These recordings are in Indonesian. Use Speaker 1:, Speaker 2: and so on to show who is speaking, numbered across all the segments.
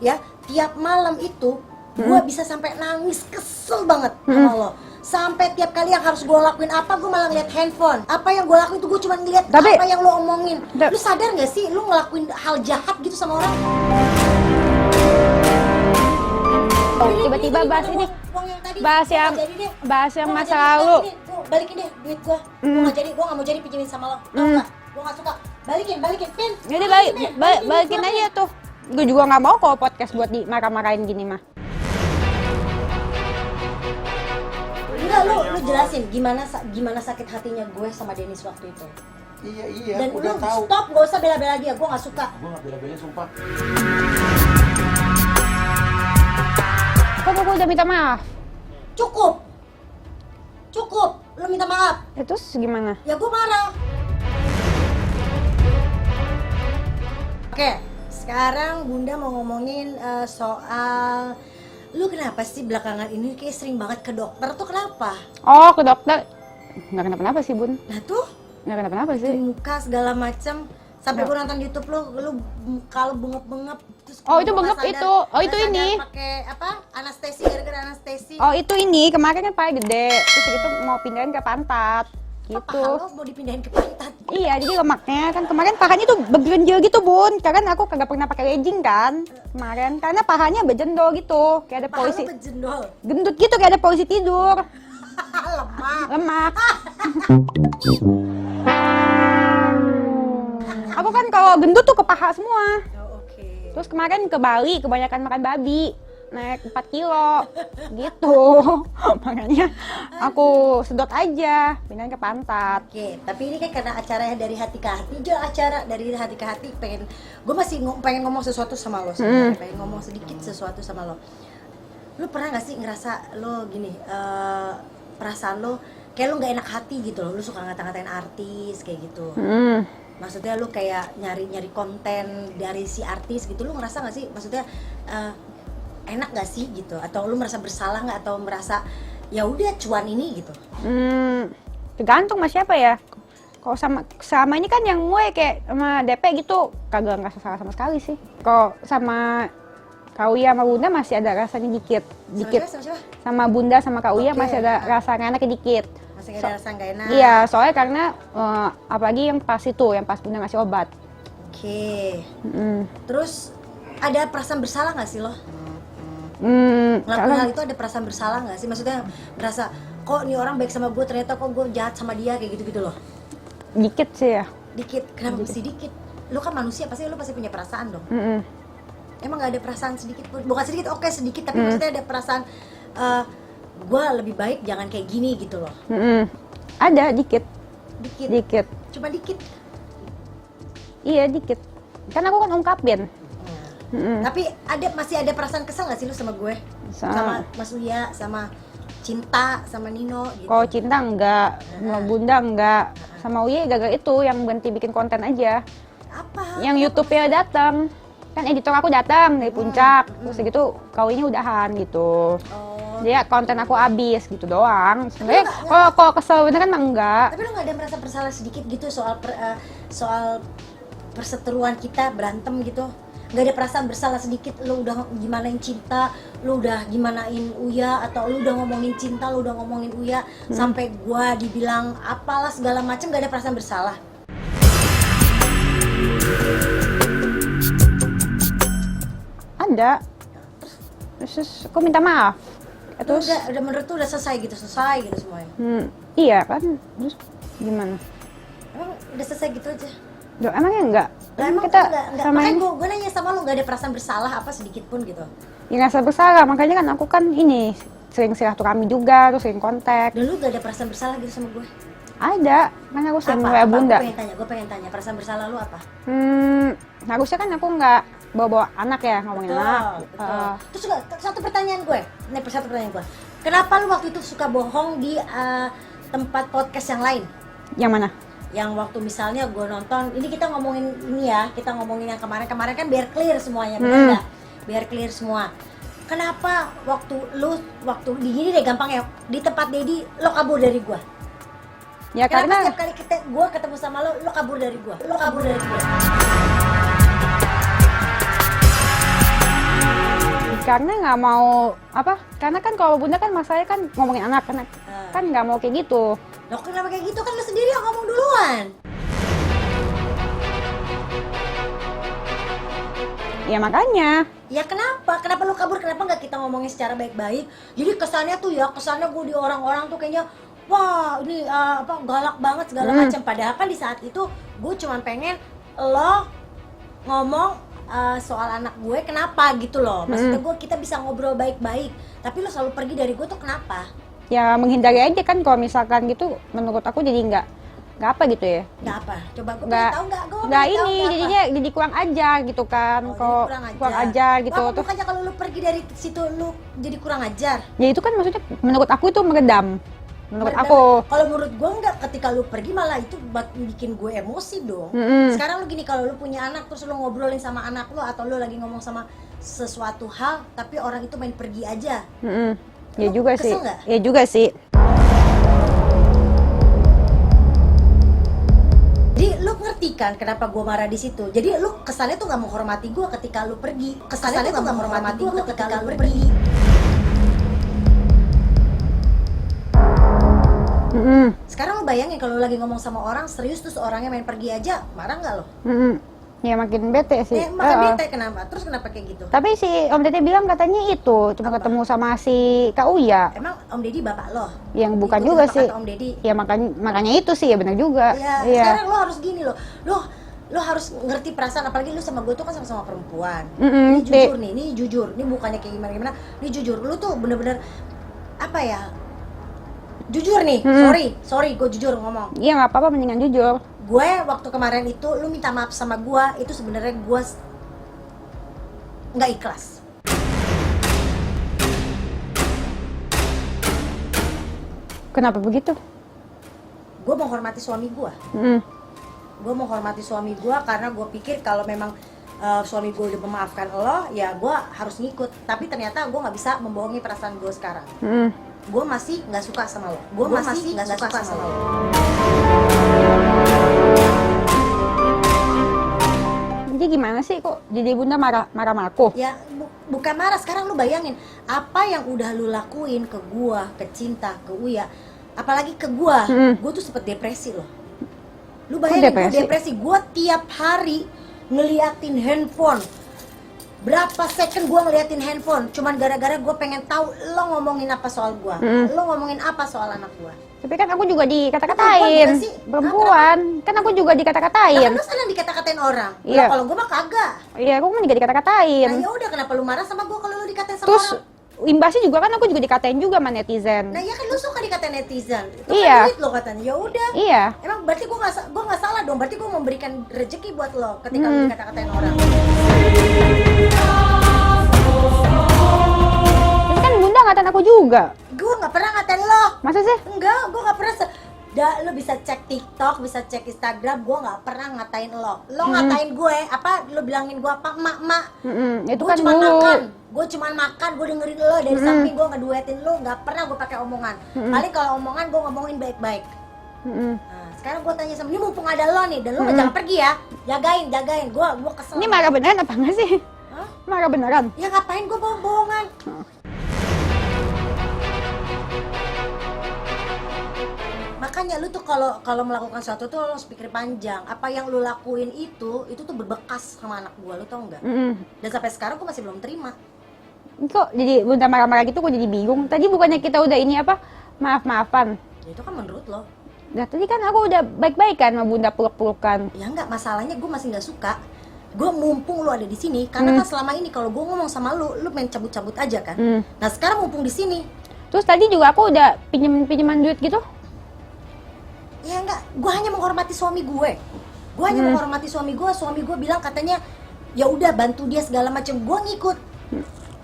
Speaker 1: ya, tiap malam itu gue bisa sampai nangis, kesel banget sama lo. Sampai tiap kali yang harus gue lakuin apa, gue malah ngeliat handphone. Apa yang gue lakuin tuh gue cuma ngeliat apa yang lo omongin. Lu sadar gak sih lu ngelakuin hal jahat gitu sama orang?
Speaker 2: Tiba-tiba bahas ini, bahas yang masa lalu.
Speaker 1: Balikin deh duit gue. Gue gak mau jadi pinjemin sama lo. Tau gak? Gue gak suka. Balikin, Pin.
Speaker 2: Jadi balikin aja tuh. Gue juga gak mau kalau podcast buat dimarah-marahin gini mah.
Speaker 1: Enggak, lu jelasin gimana sakit hatinya gue sama Dennis waktu itu.
Speaker 3: Iya,
Speaker 1: dan
Speaker 3: udah tahu.
Speaker 1: Stop, gak usah bela-bela dia, gue gak suka.
Speaker 3: Gue gak bela-belain, sumpah.
Speaker 2: Kok gue udah minta maaf?
Speaker 1: Cukup, lu minta maaf.
Speaker 2: Ya terus gimana?
Speaker 1: Ya gue marah. Oke, sekarang Bunda mau ngomongin soal lu kenapa sih belakangan ini kayak sering banget ke dokter tuh, kenapa?
Speaker 2: Oh, ke dokter? Nggak kenapa-napa sih, Bun.
Speaker 1: Nah tuh?
Speaker 2: Nggak kenapa-napa sih.
Speaker 1: Muka segala macem. Sampai gue nonton YouTube lu kalau bengep-bengep.
Speaker 2: Oh itu bengep itu. Oh itu ini.
Speaker 1: Pakai apa? Anestesi, gara-gara anestesi.
Speaker 2: Oh itu ini, kemarin kan paha gede. Terus itu mau pindahin ke pantat. Gitu.
Speaker 1: Paha lo mau dipindahin ke pantat?
Speaker 2: Iya, jadi lemaknya kan kemarin pahanya tuh bergenjel gitu, Bun. Karena aku kagak pernah pakai legging kan kemarin. Karena pahanya bejendol gitu, kayak ada polisi.
Speaker 1: Paha bejendol?
Speaker 2: Gendut gitu, kayak ada polisi tidur. Lemak. Aku kan kalau gendut tuh ke paha semua.
Speaker 1: Oh, okay.
Speaker 2: Terus kemarin ke Bali, kebanyakan makan babi. Naik 4 kilo gitu. Makanya aku sedot aja, pindahin ke pantat.
Speaker 1: Oke, tapi ini kan karena acaranya dari hati ke hati, juga acara dari hati ke hati. Gue masih pengen ngomong sesuatu sama lo sebenarnya, pengen ngomong sedikit sesuatu sama lo. Lu pernah gak sih ngerasa lo gini, perasaan lo kayak lo gak enak hati gitu loh, lu suka ngata-ngatain artis kayak gitu. Maksudnya lu kayak nyari konten dari si artis gitu, lu ngerasa gak sih, maksudnya enak gak sih gitu, atau lu merasa bersalah nggak, atau merasa ya udah cuan ini gitu?
Speaker 2: Tergantung sama siapa ya. Kalau sama ini kan yang gue kayak sama DP gitu kagak ngerasa salah sama sekali sih. Kalau sama Kak Uya sama Bunda masih ada rasanya dikit. Sama Bunda sama Kak Uya masih ada rasa nggak enaknya dikit.
Speaker 1: Masih ada rasa nggak enak?
Speaker 2: Iya, soalnya karena apalagi yang pas Bunda ngasih obat.
Speaker 1: Oke. Terus ada perasaan bersalah nggak sih lo? Ngelakuin hal itu ada perasaan bersalah nggak sih? Maksudnya merasa kok nih orang baik sama gue, ternyata kok gue jahat sama dia, kayak gitu-gitu loh?
Speaker 2: Dikit sih ya.
Speaker 1: Dikit? Kenapa mesti dikit? Lu kan manusia, lu pasti punya perasaan dong. Emang nggak ada perasaan sedikit pun? Bukan sedikit, oke sedikit, tapi maksudnya ada perasaan gue lebih baik jangan kayak gini gitu loh.
Speaker 2: Ada dikit.
Speaker 1: Cuma dikit.
Speaker 2: Iya dikit. Kan aku kan ungkapin.
Speaker 1: Tapi masih ada perasaan kesel gak sih lu sama gue? Sama Mas Uya, sama Cinta, sama Nino gitu?
Speaker 2: Kalau Cinta enggak, sama Bunda enggak, sama Uya gagal itu yang berhenti bikin konten aja.
Speaker 1: Apa?
Speaker 2: Yang YouTube-nya datang. Kan editor aku datang dari Puncak, terus gitu kawinnya udahan gitu. Jadi konten aku habis gitu doang. Sebenarnya kalau kesel beneran mah enggak.
Speaker 1: Tapi lu gak ada merasa bersalah sedikit gitu soal perseteruan kita berantem gitu? Gak ada perasaan bersalah sedikit, lu udah gimanain Cinta, lu udah gimanain Uya, atau lu udah ngomongin Cinta, lu udah ngomongin Uya, sampai gua dibilang apalah segala macem, gak ada perasaan bersalah?
Speaker 2: Ada. Terus aku minta maaf. Terus
Speaker 1: udah menurut tuh udah selesai gitu semuanya?
Speaker 2: Iya kan, terus gimana?
Speaker 1: Emang udah selesai gitu aja?
Speaker 2: Duh, emangnya enggak?
Speaker 1: Emang
Speaker 2: kita
Speaker 1: enggak.
Speaker 2: sama
Speaker 1: Makanya gue nanya sama lu, gak ada perasaan bersalah apa sedikit pun gitu?
Speaker 2: Ya nggak bersalah, makanya kan aku kan ini sering silaturahmi juga, terus sering kontak.
Speaker 1: Dan lu gak ada perasaan bersalah gitu sama gue?
Speaker 2: Ada, kan aku sering WA Bunda.
Speaker 1: Gue pengen tanya, perasaan bersalah lu apa?
Speaker 2: Harusnya kan aku nggak bawa anak ya, ngomongin anak.
Speaker 1: Betul. Terus satu pertanyaan gue, kenapa lu waktu itu suka bohong di tempat podcast yang lain?
Speaker 2: Yang mana?
Speaker 1: Yang waktu misalnya gue nonton, ini kita ngomongin ini ya, kita ngomongin yang kemarin kan biar clear semuanya, benar nggak? Biar clear semua. Kenapa waktu di gini deh gampang ya, di tempat Dedi lo kabur dari gue?
Speaker 2: Ya
Speaker 1: kenapa
Speaker 2: karena
Speaker 1: setiap kali gue ketemu sama lo kabur dari gue?
Speaker 2: Karena nggak mau apa? Karena kan kalau bunda kan masalahnya kan ngomongin anak kan nggak mau kayak gitu.
Speaker 1: Loh kenapa kayak gitu, kan lu sendiri yang ngomong duluan.
Speaker 2: Ya makanya.
Speaker 1: Ya kenapa? Kenapa lu kabur? Kenapa nggak kita ngomongin secara baik-baik? Jadi kesannya tuh ya, kesannya gue di orang-orang tuh kayaknya wah ini galak banget segala macam. Padahal kan di saat itu gue cuma pengen lo ngomong soal anak gue kenapa gitu loh. Maksudnya kita bisa ngobrol baik-baik. Tapi lo selalu pergi dari gue tuh kenapa?
Speaker 2: Ya menghindari aja kan kalau misalkan gitu menurut aku jadi nggak apa gitu ya.
Speaker 1: Nggak apa? Coba gue
Speaker 2: Nggak
Speaker 1: tahu nggak? Gue
Speaker 2: nggak ini jadinya jadi kurang ajar gitu kan.
Speaker 1: Oh,
Speaker 2: Kalau kurang ajar gitu.
Speaker 1: Wah,
Speaker 2: Terus
Speaker 1: bukannya kalau lu pergi dari situ lu jadi kurang ajar.
Speaker 2: ya itu kan maksudnya menurut aku itu meredam. Menurut
Speaker 1: Meredam.
Speaker 2: aku.
Speaker 1: Kalau menurut gue enggak, ketika lu pergi malah itu bikin gue emosi dong. Sekarang lu gini, kalau lu punya anak terus lu ngobrolin sama anak lu atau lu lagi ngomong sama sesuatu hal tapi orang itu main pergi aja.
Speaker 2: Ya
Speaker 1: Lu
Speaker 2: juga
Speaker 1: kesel
Speaker 2: sih.
Speaker 1: nggak?
Speaker 2: Ya juga sih.
Speaker 1: Jadi lu ngerti kan kenapa gue marah di situ? Jadi lu kesannya tuh nggak menghormati gue ketika lu pergi. Kesannya tuh nggak menghormati gue ketika lu pergi. Sekarang lu bayangin kalau lu lagi ngomong sama orang serius terus orangnya main pergi aja, marah nggak lo?
Speaker 2: Ya makin bete sih.
Speaker 1: Makan bete kenapa? Terus kenapa kayak gitu?
Speaker 2: Tapi si Om Dede bilang katanya itu cuma ketemu sama si Kak Uya.
Speaker 1: Emang Om Deddy bapak lo?
Speaker 2: Yang bukan
Speaker 1: Ikutin
Speaker 2: juga
Speaker 1: apa
Speaker 2: sih.
Speaker 1: kata Om Deddy.
Speaker 2: Ya makanya itu sih ya benar juga.
Speaker 1: Ya,
Speaker 2: Iya.
Speaker 1: sekarang lo harus gini lo harus ngerti perasaan, apalagi lu sama gue tuh kan sama-sama perempuan. Ini jujur nih, ini jujur. Ini bukannya kayak gimana-gimana. Ini jujur. Lu tuh bener-bener apa ya? Jujur nih, sorry, gue jujur ngomong.
Speaker 2: Iya nggak apa-apa, mendingan jujur.
Speaker 1: Gue waktu kemarin itu lu minta maaf sama gue, itu sebenarnya gue nggak ikhlas.
Speaker 2: Kenapa begitu?
Speaker 1: Gue menghormati suami gue. Gue menghormati suami gue karena gue pikir kalau memang suami gue udah memaafkan lo, ya gue harus ngikut. Tapi ternyata gue nggak bisa membohongi perasaan gue sekarang. Gue masih nggak suka sama lo. Gue masih nggak suka sama lo.
Speaker 2: Jadi gimana sih kok jadi bunda marah sama aku?
Speaker 1: Ya bukan marah, sekarang lu bayangin apa yang udah lu lakuin ke gua, ke Cinta, ke Uya, apalagi ke gua. Gua tuh sempet depresi loh. Lu bayangin gua depresi, gua tiap hari ngeliatin handphone. Berapa second gua ngeliatin handphone cuman gara-gara gua pengen tahu lo ngomongin apa soal gua. Lo ngomongin apa soal anak gua.
Speaker 2: Tapi kan aku juga dikata-katain. Perempuan. Kan aku juga dikata-katain.
Speaker 1: Nah, lu senang dikata-katain orang.
Speaker 2: Iya.
Speaker 1: Kalau gua mah kagak.
Speaker 2: Iya, aku kan juga dikata-katain.
Speaker 1: Nah, ya udah kenapa lu marah sama gua kalau lu dikatain sama
Speaker 2: Terus
Speaker 1: orang?
Speaker 2: imbasnya juga kan aku juga dikatain juga sama netizen.
Speaker 1: Nah ya kan lu suka dikatain netizen. Itu
Speaker 2: Iya.
Speaker 1: kan duit lo katanya. Ya udah.
Speaker 2: Iya.
Speaker 1: Emang berarti gua nggak salah dong. Berarti gua memberikan rezeki buat lo ketika lu dikata-katain orang.
Speaker 2: Tapi kan bunda ngatain aku juga.
Speaker 1: Gua nggak pernah ngatain lo.
Speaker 2: Masa sih?
Speaker 1: Enggak, gua nggak pernah. Lo bisa cek TikTok, bisa cek Instagram. Gua nggak pernah ngatain lo. Lo ngatain gue apa? Lo bilangin gua apa? Mak.
Speaker 2: Itu
Speaker 1: Gua
Speaker 2: kan
Speaker 1: cuma
Speaker 2: dulu.
Speaker 1: makan. Gue cuma makan, gue dengerin lo dari samping, gue ngeduetin lo, nggak pernah gue pakai omongan. Paling kalau omongan gue ngomongin baik-baik. Nah, sekarang gue tanya sama ini mumpung ada lo nih, dan lo jangan pergi ya, jagain, gue kesel.
Speaker 2: Ini marah beneran apa enggak sih?
Speaker 1: Hah?
Speaker 2: Marah beneran?
Speaker 1: Ya ngapain gue bohong-bohongan? Makanya lu tuh kalau melakukan sesuatu tuh lo harus pikir panjang. Apa yang lu lakuin itu tuh berbekas sama anak gue, lu tau nggak? Dan sampai sekarang gue masih belum terima.
Speaker 2: Kok jadi bunda marah-marah gitu, kok jadi bingung? Tadi bukannya kita udah ini apa? Maaf-maafan.
Speaker 1: Ya itu kan menurut lo.
Speaker 2: Nah tadi kan aku udah baik-baik kan sama bunda peluk-pelukan.
Speaker 1: Ya enggak, masalahnya gue masih nggak suka. Gue mumpung lu ada di sini, karena kan selama ini kalau gue ngomong sama lu main cabut-cabut aja kan. Nah sekarang mumpung di sini,
Speaker 2: Terus tadi juga aku udah pinjaman duit gitu.
Speaker 1: ya enggak, gue hanya menghormati suami gue. Gue hanya menghormati suami gue bilang katanya ya udah bantu dia segala macam, gue ngikut.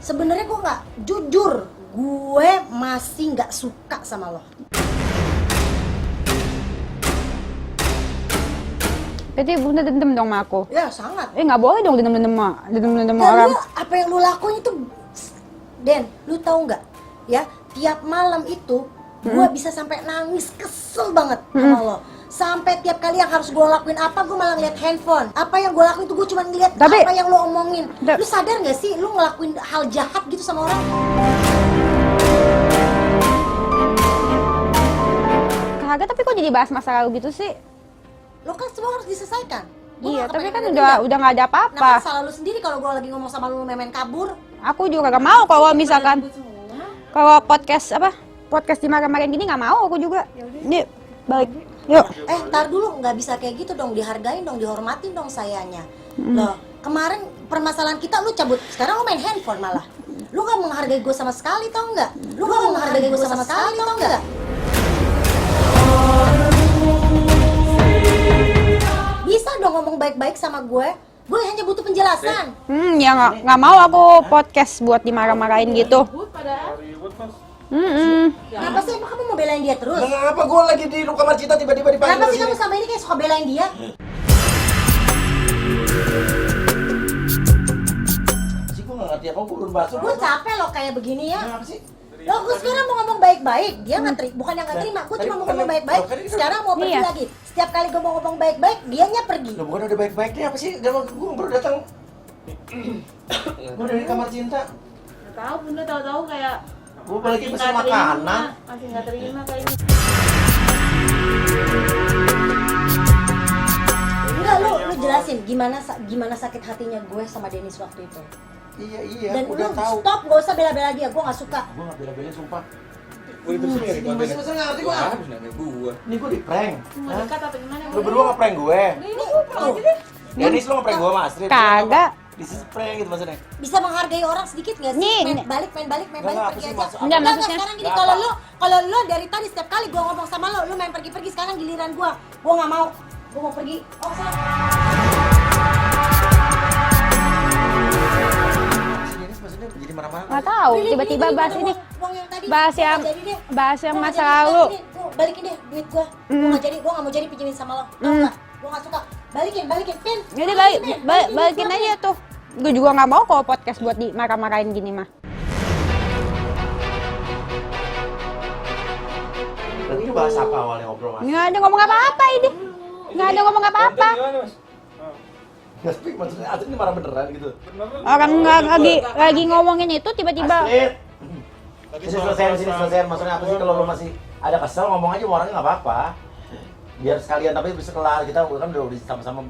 Speaker 1: Sebenarnya gue nggak jujur, gue masih nggak suka sama lo.
Speaker 2: Berarti bunda dendam dong sama aku.
Speaker 1: Ya sangat.
Speaker 2: Nggak boleh dong dendam-dendam sama
Speaker 1: Dan
Speaker 2: orang.
Speaker 1: lu, apa yang lu lakuin itu, Den, lu tahu nggak? Ya, tiap malam itu gue bisa sampai nangis, kesel banget sama lo. Sampai tiap kali yang harus gue lakuin apa, gue malah ngeliat handphone. Apa yang gue lakuin tuh gue cuma ngeliat
Speaker 2: Tapi-
Speaker 1: apa yang lo omongin.
Speaker 2: Da-
Speaker 1: Lu sadar gak sih lu ngelakuin hal jahat gitu sama orang?
Speaker 2: Kagak, tapi kok jadi bahas masa lalu gitu sih?
Speaker 1: Lo kan semua harus diselesaikan. Gua
Speaker 2: Iya,
Speaker 1: nggak
Speaker 2: tapi kan
Speaker 1: kepengen
Speaker 2: udah nggak ada
Speaker 1: Nah,
Speaker 2: apa-apa.
Speaker 1: salah lu sendiri kalau gue lagi ngomong sama lu main kabur.
Speaker 2: Aku juga kagak mau kalau misalkan podcast dimarah-marahin gini nggak mau aku juga. Ini balik. Yuk.
Speaker 1: Ntar dulu, nggak bisa kayak gitu dong, dihargain dong, dihormatin dong sayanya. Loh, kemarin permasalahan kita lu cabut, sekarang lu main handphone malah. Lu nggak menghargai gue sama sekali, tau nggak? Lu nggak menghargai gue sama sekali, tau nggak? Bisa dong ngomong baik-baik sama gue hanya butuh penjelasan.
Speaker 2: Ya nggak mau aku podcast buat dimarah-marahin gitu.
Speaker 1: Kenapa sih? Emang kamu mau belain dia terus?
Speaker 3: Kenapa gue lagi di kamar Cita tiba-tiba dipanggil
Speaker 1: Kenapa sih
Speaker 3: sini?
Speaker 1: kamu sama ini kayak suka belain dia?
Speaker 3: Sih gue nggak ngerti apa gue belum bahas.
Speaker 1: Gue capek loh kayak begini ya.
Speaker 3: Kenapa sih?
Speaker 1: Loh, gue sekarang mau ngomong baik-baik, dia nggak terima, bukan yang nggak terima, gue cuma mau ngomong baik-baik. Sekarang mau pergi
Speaker 2: Iya.
Speaker 1: lagi. Setiap kali gue mau ngomong baik-baik, dianya pergi.
Speaker 3: Lo bukan udah baik-baik nih apa sih? Dalam gue baru datang. Gue dari kamar Cinta.
Speaker 4: Nggak tahu bunda, tahu-tahu kayak
Speaker 3: Gue balikin
Speaker 4: masih
Speaker 3: pesan
Speaker 4: nggak terima,
Speaker 3: makanan.
Speaker 4: masih nggak terima kayaknya.
Speaker 1: Enggak, lu jelasin gimana sakit hatinya gue sama Dennis waktu itu.
Speaker 3: Iya,
Speaker 1: Dan
Speaker 3: udah
Speaker 1: lu
Speaker 3: tahu.
Speaker 1: stop, gak usah bela-bela dia, gue gak suka.
Speaker 3: Gue nggak bela-belain sumpah.
Speaker 5: Masih
Speaker 3: Masih nggak ngerti gue.
Speaker 5: Habis nanya gua.
Speaker 3: Ini gue di prank.
Speaker 4: Mau dekat apa gimana?
Speaker 3: Lo berdua nge-prank gue.
Speaker 1: Tuh,
Speaker 3: Dennis lo nge-prank gue sama Astrid.
Speaker 2: Kagak.
Speaker 3: This is prank gitu maksudnya.
Speaker 1: bisa menghargai orang sedikit gak sih?
Speaker 2: Nih,
Speaker 1: Main balik,
Speaker 3: Enggak,
Speaker 1: pergi
Speaker 3: apa sih,
Speaker 1: aja.
Speaker 3: maksud-
Speaker 2: Enggak, maksudnya-
Speaker 1: sekarang gini,
Speaker 3: Enggak
Speaker 1: kalau lu dari tadi setiap kali gue ngomong sama lu main pergi-pergi, sekarang giliran gue gak mau. Gue mau pergi. Oh, salah.
Speaker 3: Si Dennis maksudnya jadi marah-marah.
Speaker 2: Nggak tahu.
Speaker 1: Pilih,
Speaker 2: Tiba-tiba
Speaker 1: pilih,
Speaker 2: bahas
Speaker 1: pilih,
Speaker 2: ini.
Speaker 1: uang yang tadi.
Speaker 2: Bahas
Speaker 1: Gua
Speaker 2: yang
Speaker 1: nggak jadi deh.
Speaker 2: bahas yang
Speaker 1: Gua nggak
Speaker 2: masa
Speaker 1: jadi,
Speaker 2: lalu.
Speaker 1: Gua balikin deh duit gue nggak jadi, gue nggak mau jadi pinjemin sama lo. Tau nggak? Gue nggak suka. Balikin, Pin.
Speaker 2: Jadi
Speaker 1: Balikin
Speaker 2: balikin
Speaker 1: duit gua,
Speaker 2: aja tuh. Gue juga nggak mau kalau podcast buat dimarah-marahin gini mah.
Speaker 3: Tadi ini bahas apa awalnya ngobrol mas?
Speaker 2: Nggak ada ngomong apa-apa ini. Nggak ada ngomong apa-apa.
Speaker 5: Gimana, Mas?
Speaker 3: Nggak speak maksudnya Astrid ini marah beneran gitu.
Speaker 2: Orang nggak lagi ngomongin itu tiba-tiba.
Speaker 3: Astrid. Sini selesai. Maksudnya apa sih kalau lo masih ada kesel ngomong aja sama orangnya nggak apa-apa. Biar sekalian tapi bisa kelar kita kan udah sama-sama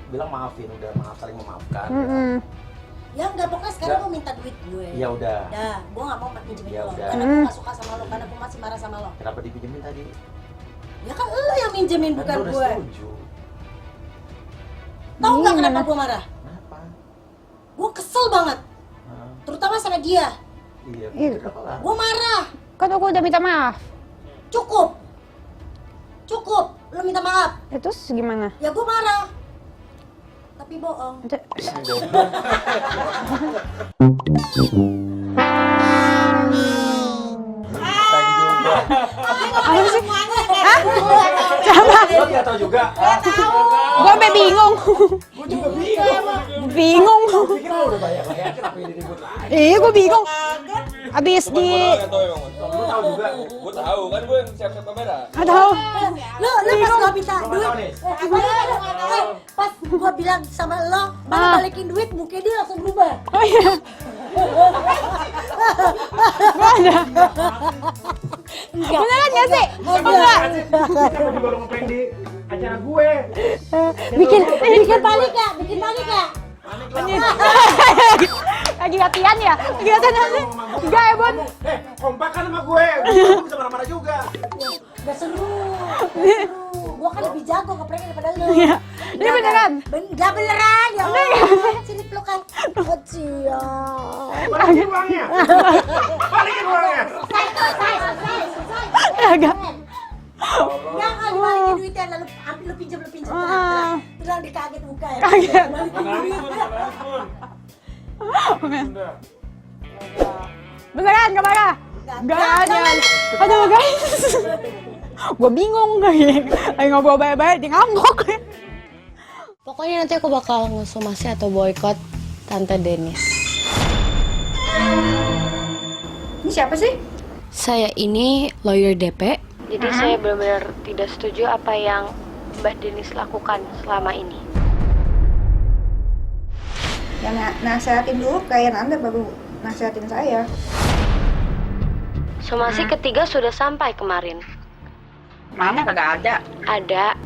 Speaker 3: bilang maafin, udah maaf saling memaafkan.
Speaker 1: Ya nggak, pokoknya sekarang
Speaker 3: Nggak.
Speaker 1: gue minta duit gue.
Speaker 3: Ya udah.
Speaker 1: Dah, gue nggak mau pinjemin
Speaker 3: Ya
Speaker 1: lo.
Speaker 3: udah.
Speaker 1: Karena gue nggak suka sama lo, karena gue masih marah sama lo.
Speaker 3: Kenapa dipinjemin tadi?
Speaker 1: Ya kan lo yang minjemin,
Speaker 3: Kan
Speaker 1: bukan
Speaker 3: lo udah
Speaker 1: gue.
Speaker 3: setuju.
Speaker 1: Tahu nggak
Speaker 2: Iya,
Speaker 1: kenapa
Speaker 2: mana?
Speaker 1: gue marah?
Speaker 3: Kenapa?
Speaker 1: Gue kesel banget,
Speaker 3: Hah?
Speaker 1: terutama sama dia.
Speaker 3: Iya,
Speaker 2: Iya.
Speaker 3: udah kelar.
Speaker 1: Gue marah.
Speaker 2: Kan aku udah minta maaf.
Speaker 1: Cukup. Lo minta maaf.
Speaker 2: Ya, terus gimana?
Speaker 1: Ya gue marah. Tapi bohong.
Speaker 3: Prank juga.
Speaker 2: Apa sih? Hah? Coba.
Speaker 3: Lo nggak tahu juga?
Speaker 2: Gue sampai bingung.
Speaker 3: Gue juga bingung.
Speaker 2: Bingung.
Speaker 3: Pikir lo udah bayar, kenapa ini ribut lagi?
Speaker 2: Iya, gue bingung. Abis di.
Speaker 5: Gua tahu emang, Mas.
Speaker 3: Lo tahu juga?
Speaker 5: Gua tahu kan gua yang siap-siap kamera.
Speaker 2: Aduh.
Speaker 1: Lo pas gue minta
Speaker 3: Lo
Speaker 1: duit,
Speaker 3: tahu nih?
Speaker 1: pas gue bilang sama lo, mana balikin duit, mukanya dia langsung berubah.
Speaker 2: Oh iya. Gak ada. Beneran gak sih? Enggak.
Speaker 3: Kenapa juga lo ngeprank di acara gue?
Speaker 1: Bikin panik ya, bikin panik ya.
Speaker 2: Lagi latihan ya? Lagi latihan apa? Enggak ya, Bon?
Speaker 3: Kompak kan sama gue. Gue bisa marah-marah juga.
Speaker 1: Gak seru. Gue kan lebih jago ngepranknya daripada lo.
Speaker 2: Iya. Ini beneran?
Speaker 1: Gak beneran ya. Sini pelukan. Oh cia.
Speaker 3: Balikin uangnya. Balikin uangnya.
Speaker 1: Selesai.
Speaker 2: Agak.
Speaker 1: Jangan balikin duitnya, lalu ambil lu pinjam. Terang dia kaget muka ya.
Speaker 2: Kaget.
Speaker 1: Balikin duit.
Speaker 2: Beneran gak marah? Gak ada. Aduh guys. Gue bingung lagi ngobrol baik-baik, dia ngambok.
Speaker 6: Pokoknya nanti aku bakal ngusumasi atau boykot Tante Dennis.
Speaker 2: Ini siapa sih?
Speaker 6: Saya ini lawyer DP. Jadi saya benar-benar tidak setuju apa yang Mbak Denis lakukan selama ini?
Speaker 2: Ya nasihatin dulu klien Anda baru nasihatin saya.
Speaker 6: Somasi ketiga sudah sampai kemarin.
Speaker 2: Mana kagak ada.
Speaker 6: Ada.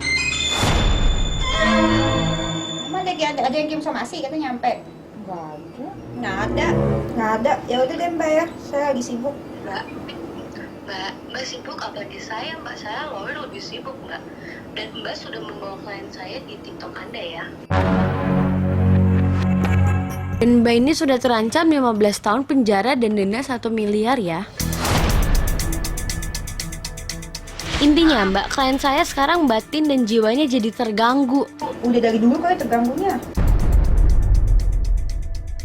Speaker 2: Emang ada yang kirim somasi katanya nyampe. Nggak ada. Ya udah deh Mbak ya, saya lagi sibuk.
Speaker 7: Mbak sibuk, apalagi saya, Mbak. Saya ngomongnya lebih sibuk, Mbak. Dan Mbak sudah membawa klien saya di TikTok Anda ya.
Speaker 6: Dan Mbak ini sudah terancam 15 tahun penjara dan denda 1 miliar ya. Intinya Mbak, klien saya sekarang batin dan jiwanya jadi terganggu.
Speaker 2: Udah dari dulu kali terganggunya.